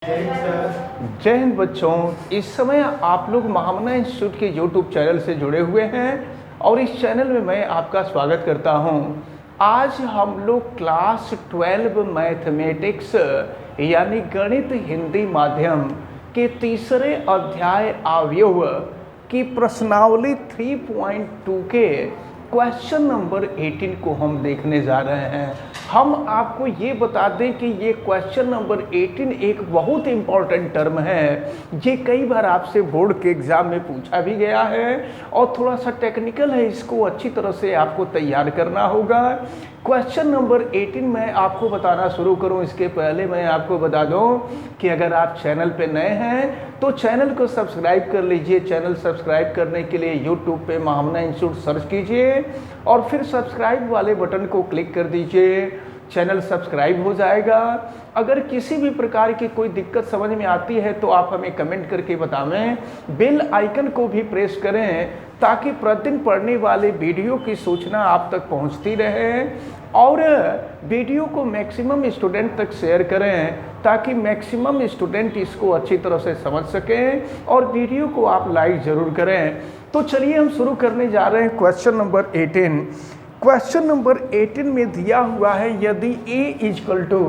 जय हिंद बच्चों। इस समय आप लोग महामना इंस्टीट्यूट के यूट्यूब चैनल से जुड़े हुए हैं और इस चैनल में मैं आपका स्वागत करता हूं। आज हम लोग क्लास 12 मैथमेटिक्स यानी गणित हिंदी माध्यम के तीसरे अध्याय अवयव की प्रश्नावली 3.2 के क्वेश्चन नंबर 18 को हम देखने जा रहे हैं। हम आपको ये बता दें कि ये क्वेश्चन नंबर 18 एक बहुत इंपॉर्टेंट टर्म है। ये कई बार आपसे बोर्ड के एग्ज़ाम में पूछा भी गया है और थोड़ा सा टेक्निकल है, इसको अच्छी तरह से आपको तैयार करना होगा। क्वेश्चन नंबर 18 मैं आपको बताना शुरू करूं इसके पहले मैं आपको बता दूं कि अगर आप चैनल पे नए हैं तो चैनल को सब्सक्राइब कर लीजिए। चैनल सब्सक्राइब करने के लिए यूट्यूब पे महामना इंस्टीट्यूट सर्च कीजिए और फिर सब्सक्राइब वाले बटन को क्लिक कर दीजिए। चैनल सब्सक्राइब हो जाएगा। अगर किसी भी प्रकार की कोई दिक्कत समझ में आती है तो आप हमें कमेंट करके बतावें। बेल आइकन को भी प्रेस करें ताकि प्रतिदिन पढ़ने वाले वीडियो की सूचना आप तक पहुंचती रहे और वीडियो को मैक्सिमम स्टूडेंट तक शेयर करें ताकि मैक्सिमम स्टूडेंट इसको अच्छी तरह से समझ सकें और वीडियो को आप लाइक ज़रूर करें। तो चलिए हम शुरू करने जा रहे हैं क्वेश्चन नंबर 18। क्वेश्चन नंबर 18 में दिया हुआ है यदि a इजकल टू,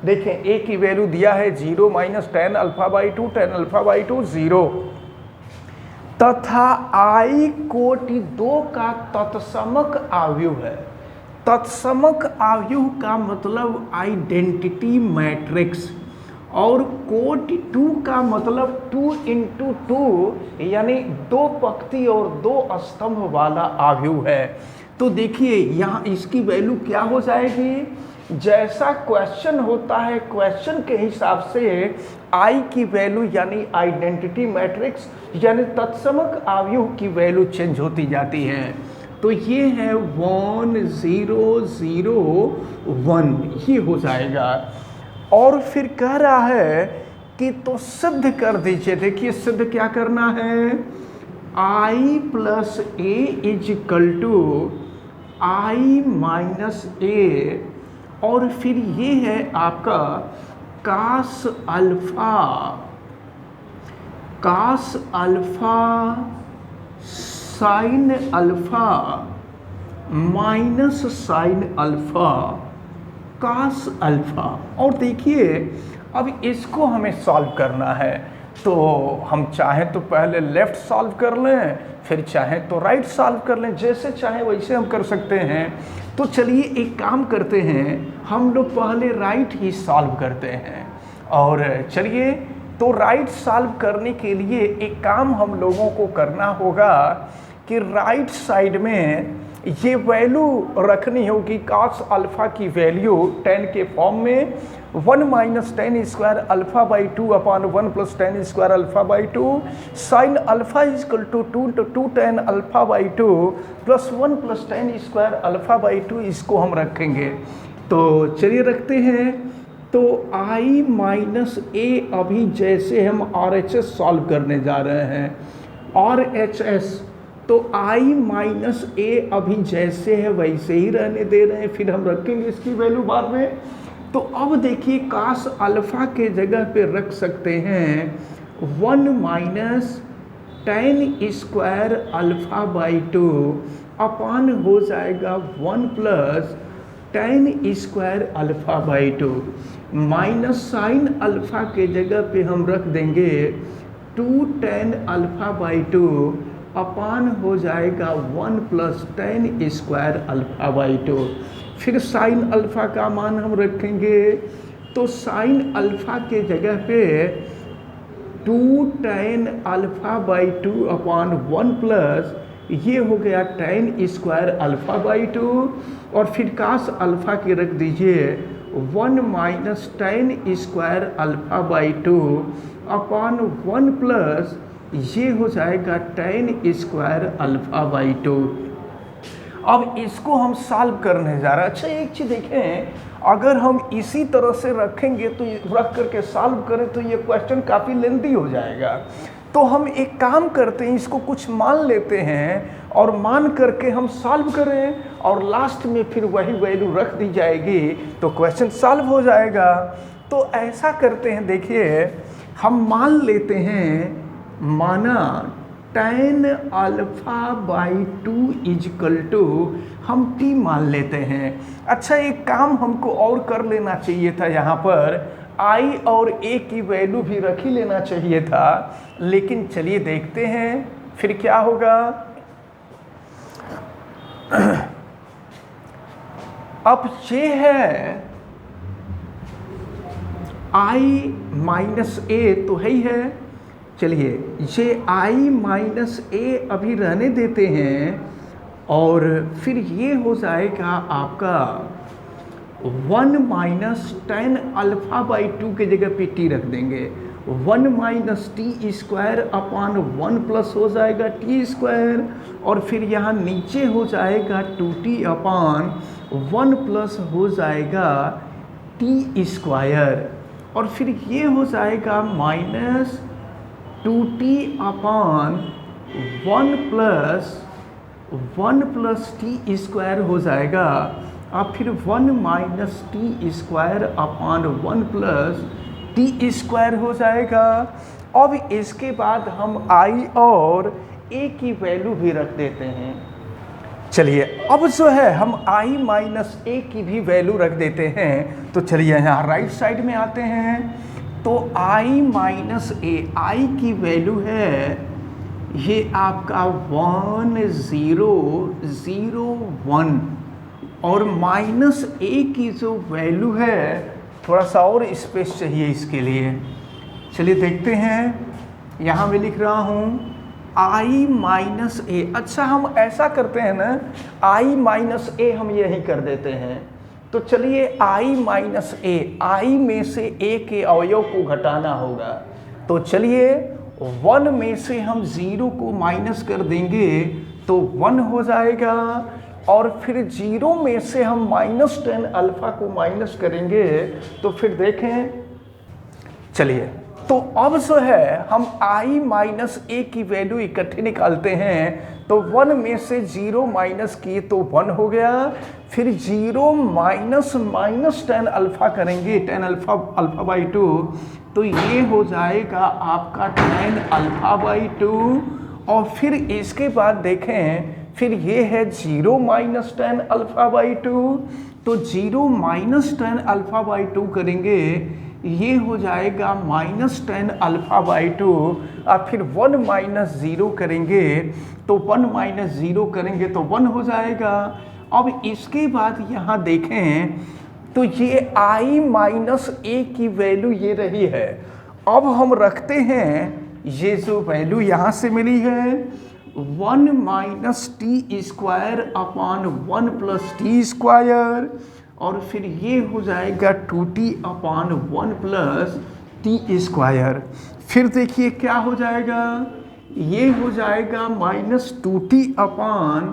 देखें a की वैल्यू दिया है 0 minus tan alpha by two 0 तथा i कोटि 2 का तत्समक अवयव है। तत्समक अवयव का मतलब आइडेंटिटी मैट्रिक्स और कोटि 2 का मतलब 2 इंटू 2 यानी 2 पंक्ति और 2 स्तंभ वाला अवयव है। तो देखिए यहाँ इसकी वैल्यू क्या हो जाएगी, जैसा क्वेश्चन होता है क्वेश्चन के हिसाब से आई की वैल्यू यानी आइडेंटिटी मैट्रिक्स यानी तत्समक अवयव की वैल्यू चेंज होती जाती है। तो ये है 1 0 0 1 ये हो जाएगा और फिर कह रहा है कि तो सिद्ध कर दीजिए। देखिए सिद्ध क्या करना है, i plus A equal to I minus A और फिर ये है आपका cos alpha sine alpha minus sine alpha cos alpha. और देखिए अब इसको हमें सॉल्व करना है तो हम चाहें तो पहले लेफ़्ट सॉल्व कर लें फिर चाहें तो राइट सॉल्व कर लें, जैसे चाहें वैसे हम कर सकते हैं। तो चलिए एक काम करते हैं, हम लोग पहले राइट ही सॉल्व करते हैं। और चलिए तो राइट सॉल्व करने के लिए एक काम हम लोगों को करना होगा कि राइट साइड में ये वैल्यू रखनी होगी। कास अल्फ़ा की वैल्यू 10 के फॉर्म में 1 minus ten square alpha by 2 upon 1 plus ten square alpha by 2 sine alpha equal to 2 ten alpha by 2 plus 1 plus ten square alpha by 2 इसको हम रखेंगे। तो चलिए रखते हैं। तो i माइनस ए अभी जैसे हम RHS सॉल्व करने जा रहे हैं RHS, तो i माइनस ए अभी जैसे है वैसे ही रहने दे रहे हैं, फिर हम रखेंगे इसकी वैल्यू बाद में। तो अब देखिए कास अल्फ़ा के जगह पे रख सकते हैं 1 minus ten square alpha by 2 अपान हो जाएगा 1 plus ten square alpha by 2 minus sine alpha के जगह पे हम रख देंगे 2 टेन अल्फ़ा बाई 2 अपान हो जाएगा 1 plus ten square alpha by 2। फिर साइन अल्फ़ा का मान हम रखेंगे तो साइन अल्फ़ा के जगह पे 2 ten alpha by 2 upon 1 plus ये हो गया टेन स्क्वायर अल्फ़ा बाई 2 और फिर कास अल्फ़ा के रख दीजिए 1 minus ten square alpha by 2 upon 1 plus ये हो जाएगा टेन स्क्वायर अल्फ़ा बाई 2। अब इसको हम सॉल्व करने जा रहे हैं। अच्छा एक चीज़ देखें, अगर हम इसी तरह से रखेंगे तो रख करके सॉल्व करें तो ये क्वेश्चन काफ़ी लेंथी हो जाएगा। तो हम एक काम करते हैं, इसको कुछ मान लेते हैं और मान करके हम सॉल्व करें और लास्ट में फिर वही वैल्यू रख दी जाएगी तो क्वेश्चन सॉल्व हो जाएगा। तो तो ऐसा करते हैं, देखिए हम मान लेते हैं, माना tan alpha by 2 equal to हम t मान लेते हैं। अच्छा, एक काम हमको और कर लेना चाहिए था, यहाँ पर i और a की वैल्यू भी रख ही लेना चाहिए था, लेकिन चलिए देखते हैं फिर क्या होगा। अब ये है i माइनस ए तो है ही है, चलिए ये i माइनस ए अभी रहने देते हैं, और फिर ये हो जाएगा आपका 1 माइनस tan अल्फा बाई 2 के जगह पे t रख देंगे, 1 minus T square upon 1 plus हो जाएगा टी स्क्वायर, और फिर यहाँ नीचे हो जाएगा 2t अपान 1 प्लस हो जाएगा टी स्क्वायर, और फिर ये हो जाएगा माइनस 2t अपान 1 प्लस टी स्क्वायर हो जाएगा, और फिर 1 minus T square upon 1 plus T square हो जाएगा। अब इसके बाद हम i और a की वैल्यू भी रख देते हैं। चलिए अब जो है हम i माइनस a की भी वैल्यू रख देते हैं। तो चलिए यहाँ राइट साइड में आते हैं, तो i माइनस a, i की वैल्यू है ये आपका 1 0 0 1, और माइनस a की जो वैल्यू है, थोड़ा सा और स्पेस चाहिए इसके लिए। चलिए देखते हैं, यहाँ मैं लिख रहा हूँ i माइनस ए। अच्छा, हम ऐसा करते हैं ना, i माइनस ए हम यही कर देते हैं। तो चलिए i माइनस ए, i में से a के अवयव को घटाना होगा। तो चलिए 1 में से हम 0 को माइनस कर देंगे तो 1 हो जाएगा, और फिर 0 में से हम माइनस tan अल्फा को माइनस करेंगे तो फिर देखें। चलिए तो अब जो है हम i माइनस ए की वैल्यू इकट्ठे निकालते हैं, तो 1 में से 0 माइनस किए तो 1 हो गया, फिर 0 माइनस माइनस tan अल्फा करेंगे, tan अल्फा बाई 2, तो ये हो जाएगा आपका tan अल्फा बाई 2, और फिर इसके बाद देखें, फिर ये है 0 माइनस tan अल्फा बाई 2, तो 0 माइनस tan अल्फा बाई 2 करेंगे, ये हो जाएगा माइनस tan अल्फा बाई 2, और फिर 1 माइनस 0 करेंगे तो 1 माइनस 0 करेंगे तो 1 हो जाएगा। अब इसके बाद यहाँ देखें तो ये i माइनस ए की वैल्यू ये रही है। अब हम रखते हैं ये जो वैल्यू यहाँ से मिली है 1 minus T square upon 1 plus T square, और फिर ये हो जाएगा 2t अपान 1 प्लस टी स्क्वायर। फिर देखिए क्या हो जाएगा, ये हो जाएगा माइनस 2t अपान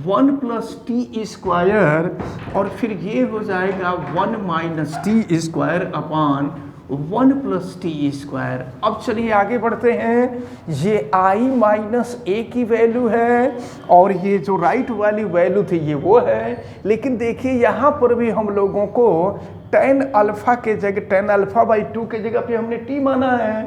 1 प्लस टी स्क्वायर, और फिर ये हो जाएगा 1 minus T square upon 1 plus T square. अब चलिए आगे बढ़ते हैं, ये i माइनस ए की वैल्यू है, और ये जो राइट वाली वैल्यू थी ये वो है, लेकिन देखिए यहाँ पर भी हम लोगों को tan अल्फा के जगह tan अल्फा बाई 2 के जगह पे हमने t माना है,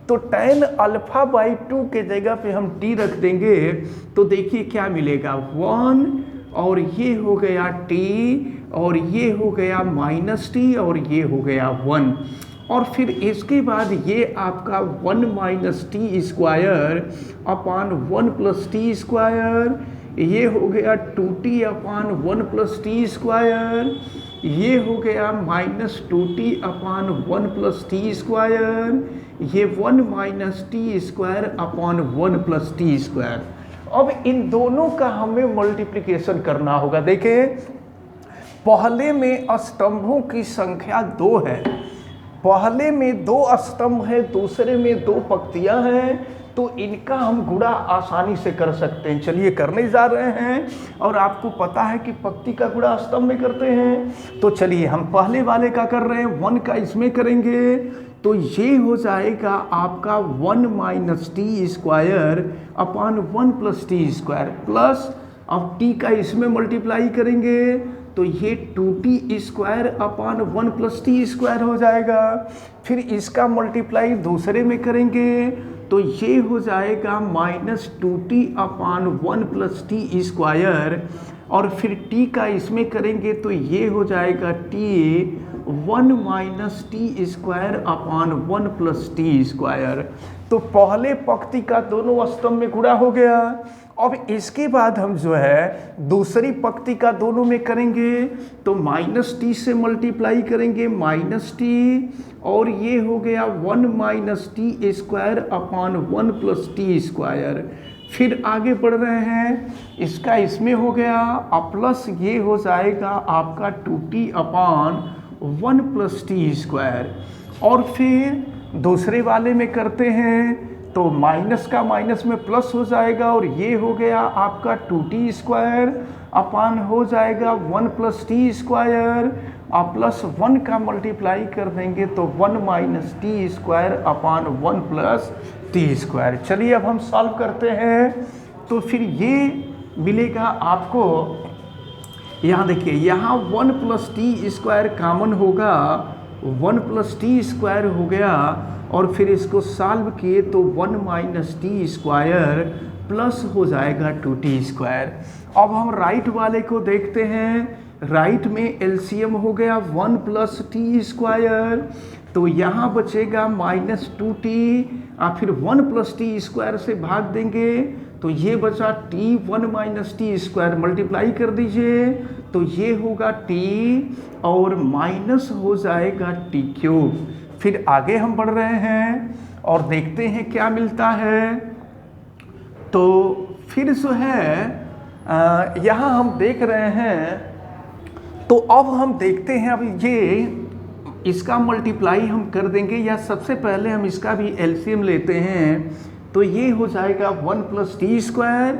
तो tan अल्फा बाई 2 के जगह पे हम t रख देंगे, तो देखिए क्या मिलेगा 1, और ये हो गया t, और ये हो गया माइनस t, और ये हो गया 1, और फिर इसके बाद ये आपका 1 minus T square upon 1 plus T square, ये हो गया 2t अपान 1 प्लस टी स्क्वायर, ये हो गया माइनस 2t अपान 1 प्लस टी स्क्वायर, ये 1 minus T square upon 1 plus T square. अब इन दोनों का हमें मल्टीप्लिकेशन करना होगा। देखें, पहले में स्तंभों की संख्या 2 है, पहले में 2 स्तंभ है, दूसरे में 2 पंक्तियां हैं, तो इनका हम गुणा आसानी से कर सकते हैं। चलिए करने जा रहे हैं, और आपको पता है कि पंक्ति का गुणा स्तंभ में करते हैं। तो चलिए हम पहले वाले का कर रहे हैं, 1 का इसमें करेंगे, तो ये हो जाएगा आपका 1 minus T square upon 1 plus T square, plus अब t का इसमें मल्टीप्लाई करेंगे तो ये 2t² अपान 1 + t² हो जाएगा। फिर इसका मल्टीप्लाई दूसरे में करेंगे तो ये हो जाएगा -2t अपान 1 + t²। और फिर t का इसमें करेंगे तो ये हो जाएगा t 1 - t² अपान 1 + t²। तो पहले पंक्ति का दोनों स्तंभ में गुणा हो गया। अब इसके बाद हम जो है दूसरी पंक्ति का दोनों में करेंगे तो -t से मल्टीप्लाई करेंगे -t, और ये हो गया 1 - t² अपान 1 + t²। फिर आगे बढ़ रहे हैं, इसका इसमें हो गया और प्लस ये हो जाएगा आपका 2t अपान 1 + t²। और फिर दूसरे वाले में करते हैं तो माइनस का माइनस में प्लस हो जाएगा और ये हो गया आपका 2t² अपान हो जाएगा 1 + t² और प्लस 1 का मल्टीप्लाई कर देंगे तो 1 - t² अपान 1 + t²। चलिए अब हम सॉल्व करते हैं तो फिर ये मिलेगा आपको। यहाँ देखिए, यहाँ 1 + t² कॉमन होगा, 1 + t² हो गया और फिर इसको सॉल्व किए तो 1 - t² प्लस हो जाएगा 2t²। अब हम राइट वाले को देखते हैं। राइट में एलसीएम हो गया 1 + t², तो यहाँ बचेगा -2t और फिर 1 + t² से भाग देंगे तो ये बचा t 1 - t² मल्टीप्लाई कर दीजिए तो ये होगा t और माइनस हो जाएगा t³। फिर आगे हम बढ़ रहे हैं और देखते हैं क्या मिलता है। तो फिर जो है यहाँ हम देख रहे हैं तो अब हम देखते हैं, अब ये इसका मल्टीप्लाई हम कर देंगे या सबसे पहले हम इसका भी एलसीएम लेते हैं तो ये हो जाएगा 1 + t²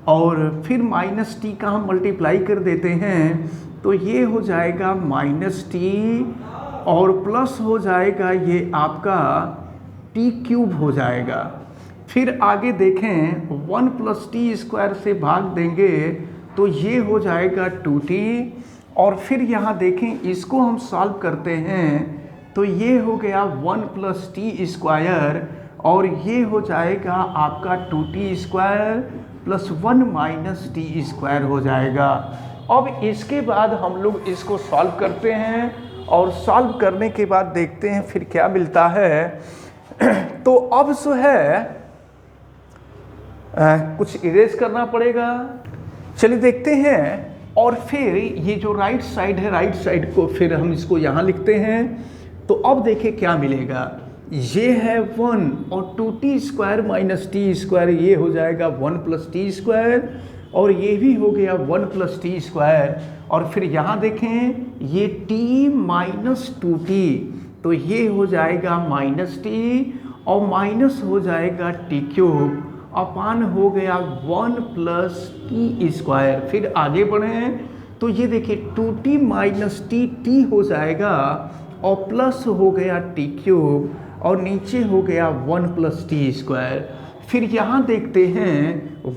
और फिर -t का हम मल्टीप्लाई कर देते हैं तो ये हो जाएगा -t और प्लस हो जाएगा ये आपका t³ हो जाएगा। फिर आगे देखें 1 + t² से भाग देंगे तो ये हो जाएगा 2t और फिर यहाँ देखें इसको हम सॉल्व करते हैं तो ये हो गया 1 + t² और ये हो जाएगा आपका 2t² + 1 - t² हो जाएगा। अब इसके बाद हम लोग इसको सॉल्व करते हैं और सॉल्व करने के बाद देखते हैं फिर क्या मिलता है। तो अब जो है कुछ इरेज करना पड़ेगा। चलिए देखते हैं। और फिर ये जो राइट साइड है, राइट साइड को फिर हम इसको यहाँ लिखते हैं तो अब देखिए क्या मिलेगा। ये है 1 और 2t² - t², ये हो जाएगा 1 + t² और ये भी हो गया 1 + t²। और फिर यहाँ देखें ये t - 2t तो ये हो जाएगा -t और माइनस हो जाएगा t³ अपान हो गया 1 + t²। फिर आगे बढ़ें तो ये देखिए 2t - t हो जाएगा और प्लस हो गया t³ और नीचे हो गया 1 + t²। फिर यहाँ देखते हैं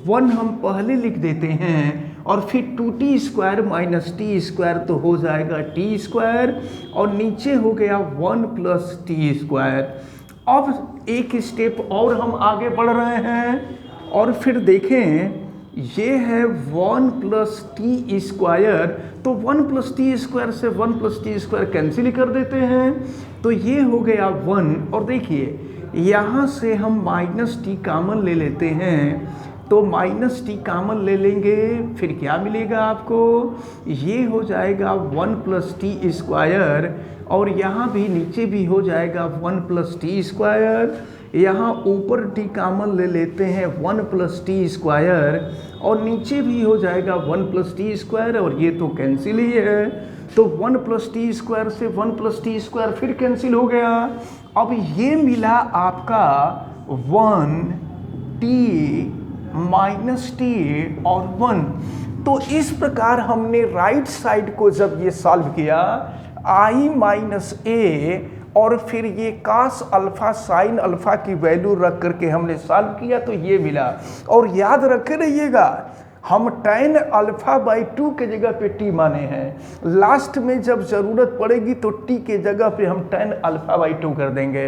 1 हम पहले लिख देते हैं और फिर 2t² - t² तो हो जाएगा t² और नीचे हो गया 1 + t²। अब एक स्टेप और हम आगे बढ़ रहे हैं और फिर देखें ये है 1 + t², तो 1 + t² से 1 + t² कैंसिल कर देते हैं तो ये हो गया 1 और देखिए यहाँ से हम -t कॉमन ले लेते हैं तो -t कॉमन ले लेंगे फिर क्या मिलेगा आपको, ये हो जाएगा 1 + t² और यहाँ भी नीचे भी हो जाएगा 1 + t²। यहाँ ऊपर t कॉमन ले लेते हैं 1 + t² और नीचे भी हो जाएगा 1 + t² और ये तो कैंसिल ही है तो 1 + t² से 1 + t² फिर कैंसिल हो गया। अब ये मिला आपका 1t -t और 1। तो इस प्रकार हमने राइट साइड को जब ये सॉल्व किया i - a और फिर ये cos अल्फा sin अल्फा की वैल्यू रख करके हमने सॉल्व किया तो ये मिला। और याद रखे रहिएगा हम tan अल्फा बाई 2 के जगह पे t माने हैं। लास्ट में जब ज़रूरत पड़ेगी तो t के जगह पे हम tan अल्फा बाई 2 कर देंगे।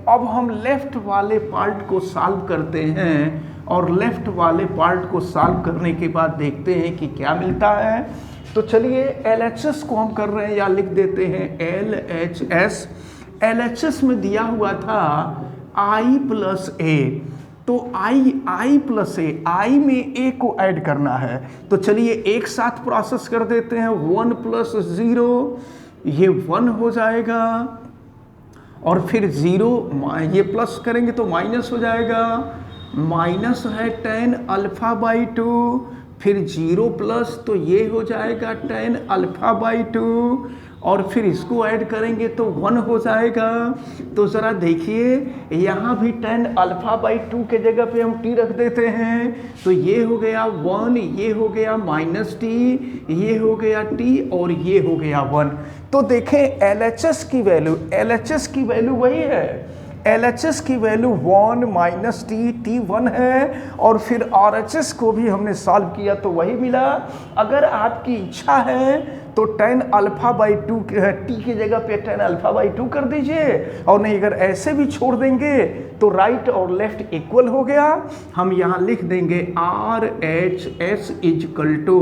अब हम लेफ्ट वाले पार्ट को सॉल्व करते हैं और लेफ्ट वाले पार्ट को सॉल्व करने के बाद देखते हैं कि क्या मिलता है। तो चलिए LHS को हम कर रहे हैं या लिख देते हैं LHS। LHS में दिया हुआ था I प्लस ए, तो I प्लस ए, I में a को ऐड करना है। तो चलिए एक साथ प्रोसेस कर देते हैं। 1 प्लस 0 ये 1 हो जाएगा और फिर 0 ये प्लस करेंगे तो माइनस हो जाएगा। माइनस है tan अल्फा बाई 2, फिर 0 प्लस तो ये हो जाएगा tan अल्फा बाई 2 और फिर इसको ऐड करेंगे तो 1 हो जाएगा। तो ज़रा देखिए यहाँ भी tan अल्फा बाई 2 के जगह पे हम t रख देते हैं। तो ये हो गया 1, ये हो गया माइनस t, ये हो गया t और ये हो गया 1। तो देखें LHS की वैल्यू वही है। LHS की वैल्यू 1 माइनस t 1 है और फिर RHS को भी हमने सॉल्व किया तो वही मिला। अगर आपकी इच्छा है तो tan अल्फा बाई 2 t की जगह पे tan अल्फा बाई 2 कर दीजिए, और नहीं अगर ऐसे भी छोड़ देंगे तो राइट और लेफ्ट इक्वल हो गया। हम यहाँ लिख देंगे RHS equal to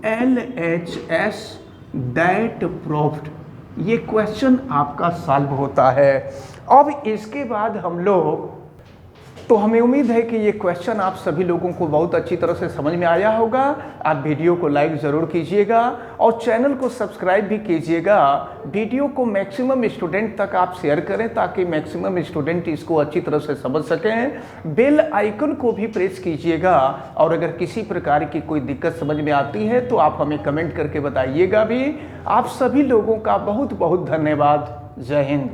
LHS that proved. ये क्वेश्चन आपका सॉल्व होता है। अब इसके बाद हम लोग, तो हमें उम्मीद है कि ये क्वेश्चन आप सभी लोगों को बहुत अच्छी तरह से समझ में आया होगा। आप वीडियो को लाइक ज़रूर कीजिएगा और चैनल को सब्सक्राइब भी कीजिएगा। वीडियो को मैक्सिमम स्टूडेंट तक आप शेयर करें ताकि मैक्सिमम स्टूडेंट इसको अच्छी तरह से समझ सकें। बेल आइकन को भी प्रेस कीजिएगा और अगर किसी प्रकार की कोई दिक्कत समझ में आती है तो आप हमें कमेंट करके बताइएगा भी। आप सभी लोगों का बहुत बहुत धन्यवाद। जय हिंद।